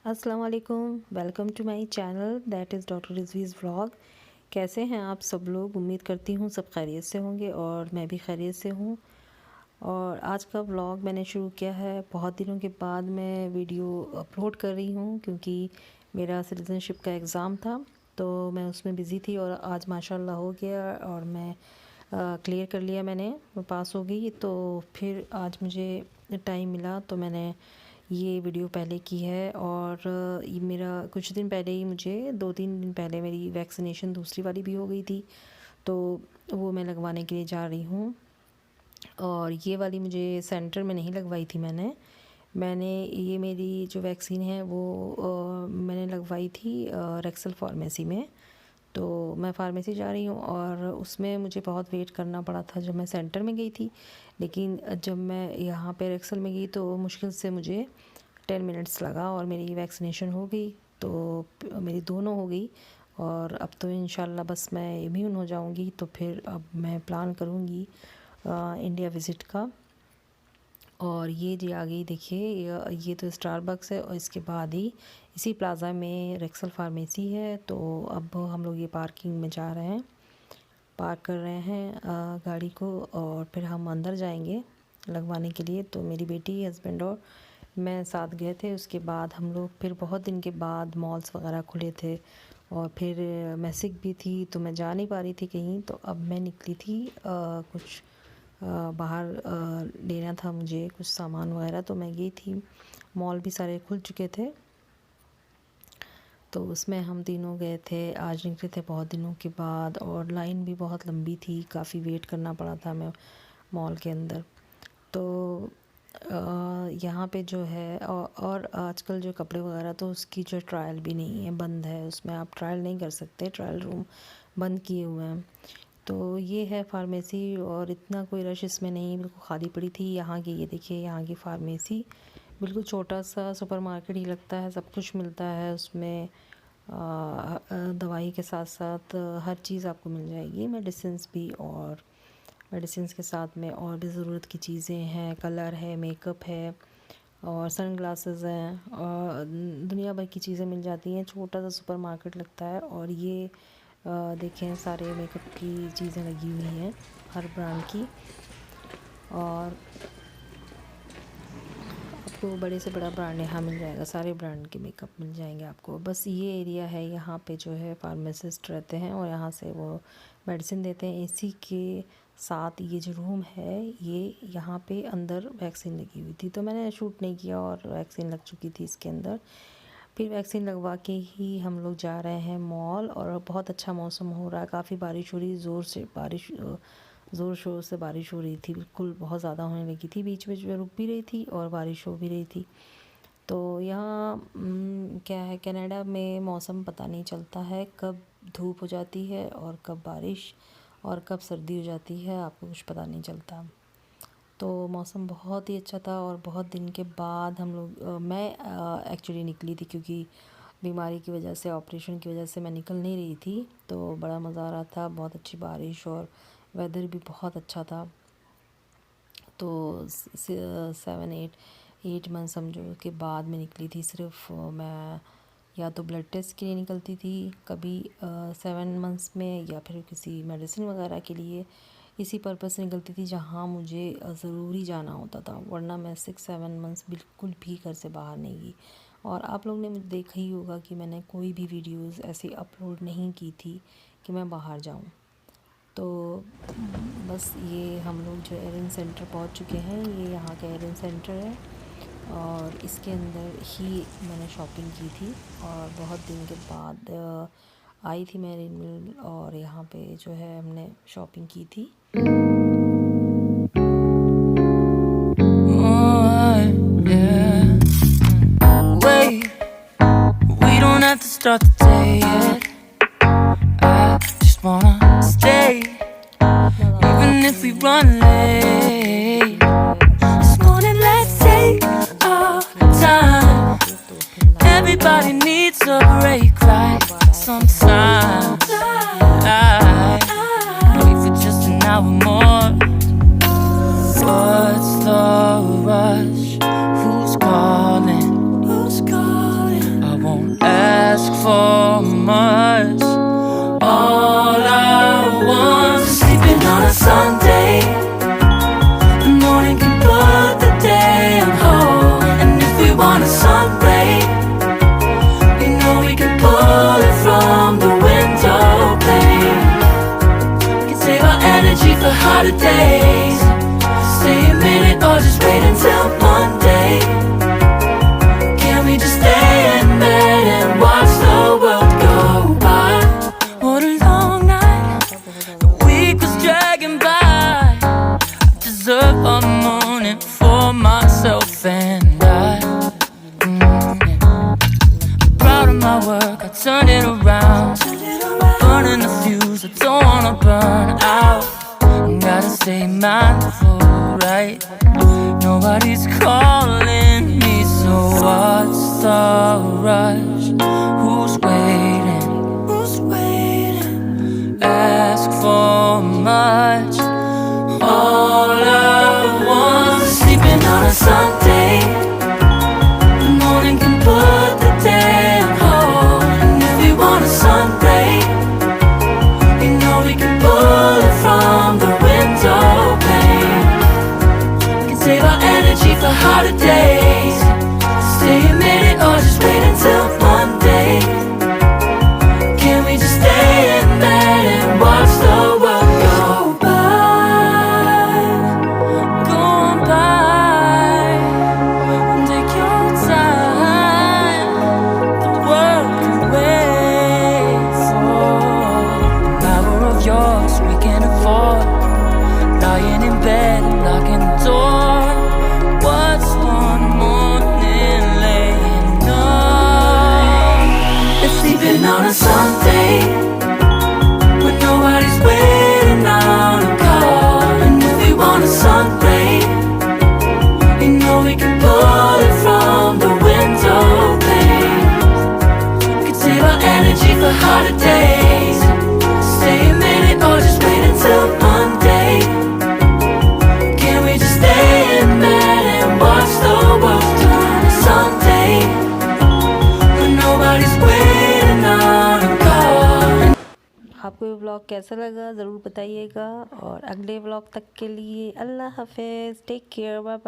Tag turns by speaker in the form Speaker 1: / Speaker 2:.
Speaker 1: अस्सलाम वालेकुम, welcome to my channel that is doctor Rizvi's vlog. कैसे हैं आप सब लोग? उम्मीद करती हूँ सब खैरियत से होंगे और मैं भी खैरियत से हूँ। और आज का व्लॉग मैंने शुरू किया है, बहुत दिनों के बाद मैं वीडियो अपलोड कर रही हूँ क्योंकि मेरा सिटीज़नशिप का एग्ज़ाम था तो मैं उसमें बिज़ी थी और आज माशाल्लाह हो गया और मैं क्लियर कर लिया, मैंने पास हो गई। तो फिर आज मुझे टाइम मिला तो मैंने ये वीडियो पहले की है। और ये मेरा कुछ दिन पहले ही, मुझे 2-3 दिन पहले मेरी वैक्सीनेशन दूसरी वाली भी हो गई थी तो वो मैं लगवाने के लिए जा रही हूँ। और ये वाली मुझे सेंटर में नहीं लगवाई थी मैंने ये मेरी जो वैक्सीन है वो मैंने लगवाई थी रेक्सल फार्मेसी में। तो मैं फार्मेसी जा रही हूँ और उसमें मुझे बहुत वेट करना पड़ा था जब मैं सेंटर में गई थी। लेकिन जब मैं यहाँ पे रेक्सल में गई तो मुश्किल से मुझे 10 मिनट्स लगा और मेरी वैक्सीनेशन हो गई। तो मेरी दोनों हो गई और अब तो इंशाल्लाह बस मैं इम्यून हो जाऊँगी। तो फिर अब मैं प्लान करूँगी इंडिया विज़िट का। और ये जी आ गई, देखिए ये तो स्टारबक्स है और इसके बाद ही इसी प्लाज़ा में रेक्सल फार्मेसी है। तो अब हम लोग ये पार्किंग में जा रहे हैं, पार्क कर रहे हैं गाड़ी को और फिर हम अंदर जाएंगे लगवाने के लिए। तो मेरी बेटी, हस्बैंड और मैं साथ गए थे। उसके बाद हम लोग फिर बहुत दिन के बाद मॉल्स वगैरह खुले थे और फिर मैं सिक भी थी तो मैं जा नहीं पा रही थी कहीं। तो अब मैं निकली थी कुछ बाहर लेना था मुझे कुछ सामान वगैरह, तो मैं गई थी। मॉल भी सारे खुल चुके थे तो उसमें हम तीनों गए थे। आज निकले थे बहुत दिनों के बाद और लाइन भी बहुत लंबी थी, काफ़ी वेट करना पड़ा था मैं मॉल के अंदर। तो यहाँ पे जो है और आजकल जो कपड़े वगैरह तो उसकी जो ट्रायल भी नहीं है, बंद है, उसमें आप ट्रायल नहीं कर सकते, ट्रायल रूम बंद किए हुए हैं। तो ये है फार्मेसी और इतना कोई रश इसमें नहीं, बिल्कुल खाली पड़ी थी यहाँ की। ये देखिए यहाँ की फार्मेसी बिल्कुल छोटा सा सुपरमार्केट ही लगता है, सब कुछ मिलता है उसमें। दवाई के साथ साथ हर चीज़ आपको मिल जाएगी, मेडिसिन्स भी, और मेडिसिन्स के साथ में और भी ज़रूरत की चीज़ें हैं, कलर है, मेकअप है और सन ग्लासेस हैं और दुनिया भर की चीज़ें मिल जाती हैं। छोटा सा सुपरमार्केट लगता है। और ये देखें सारे मेकअप की चीज़ें लगी हुई हैं हर ब्रांड की, और आपको बड़े से बड़ा ब्रांड यहाँ मिल जाएगा, सारे ब्रांड के मेकअप मिल जाएंगे आपको। बस ये एरिया है, यहाँ पे जो है फार्मासिस्ट रहते हैं और यहाँ से वो मेडिसिन देते हैं। इसी के साथ ये जो रूम है, ये यहाँ पे अंदर वैक्सीन लगी हुई थी तो मैंने शूट नहीं किया और वैक्सीन लग चुकी थी इसके अंदर। फिर वैक्सीन लगवा के ही हम लोग जा रहे हैं मॉल। और बहुत अच्छा मौसम हो रहा है, काफ़ी बारिश हो रही, ज़ोर शोर से बारिश हो रही थी, बिल्कुल बहुत ज़्यादा होने लगी थी, बीच में रुक भी रही थी और बारिश हो भी रही थी। तो यहाँ क्या है, कनाडा में मौसम पता नहीं चलता है, कब धूप हो जाती है और कब बारिश और कब सर्दी हो जाती है, आपको कुछ पता नहीं चलता। तो मौसम बहुत ही अच्छा था और बहुत दिन के बाद हम लोग मैं एक्चुअली निकली थी क्योंकि बीमारी की वजह से, ऑपरेशन की वजह से मैं निकल नहीं रही थी। तो बड़ा मज़ा आ रहा था, बहुत अच्छी बारिश और वेदर भी बहुत अच्छा था। तो 7-8 मंथ समझो के बाद मैं निकली थी। सिर्फ मैं या तो ब्लड टेस्ट के लिए निकलती थी कभी 7 मंथ्स में, या फिर किसी मेडिसिन वगैरह के लिए, इसी पर्पज़ से निकलती थी जहाँ मुझे ज़रूरी जाना होता था, वरना मैं 6-7 मंथ्स बिल्कुल भी घर से बाहर नहीं गई। और आप लोग ने मुझे देखा ही होगा कि मैंने कोई भी वीडियोस ऐसे अपलोड नहीं की थी कि मैं बाहर जाऊँ। तो बस ये हम लोग जो एयरिंग सेंटर पहुँच चुके हैं, ये यहाँ का एयरिंग सेंटर है और इसके अंदर ही मैंने शॉपिंग की थी। और बहुत दिन के बाद आई थी मैं रिन्यूअल और यहाँ पे जो है हमने शॉपिंग की थी।
Speaker 2: Have to start the day yet. I just wanna stay, even if we run late. This morning, let's take our time. Everybody needs a break, right? Sometimes I wait for just an hour more. What's the rush? Who's calling? harder days. Stay a minute or just wait until Monday. Can we just stay in bed and watch the world go by? What a long night, the week was dragging by. I deserve a morning for myself and I. Proud of my work, I turned it around. Burning the fuse, I don't wanna burn out. Gotta stay mindful, right? Nobody's calling me, so what's the rush? Who's waiting? Who's waiting? Ask for much. All at once, sleeping on a Sunday. The morning can put the day on hold. And if we want a sun ray, you know we can pull it from the window pane. We can save our energy for harder days. Stay a minute or just wait until Monday. Can we just stay in bed and watch the world go by? Go on by, take your time. The world can wait for an hour of yours we can afford. Lying in bed and locking the door. What's one morning laying up? It's sleeping on a Sunday when nobody's waiting on a call. And if we want a sun ray, you know we can pull it from the window pane. We can save our energy for harder days. Stay a minute or just wait until Monday. Can we just stay in bed and watch the world turn to Sunday when nobody's waiting on a call?
Speaker 1: आपको ये vlog कैसा लगा ज़रूर बताइएगा और अगले vlog तक के लिए अल्लाह हाफिज़, टेक केयर, बाय बाय।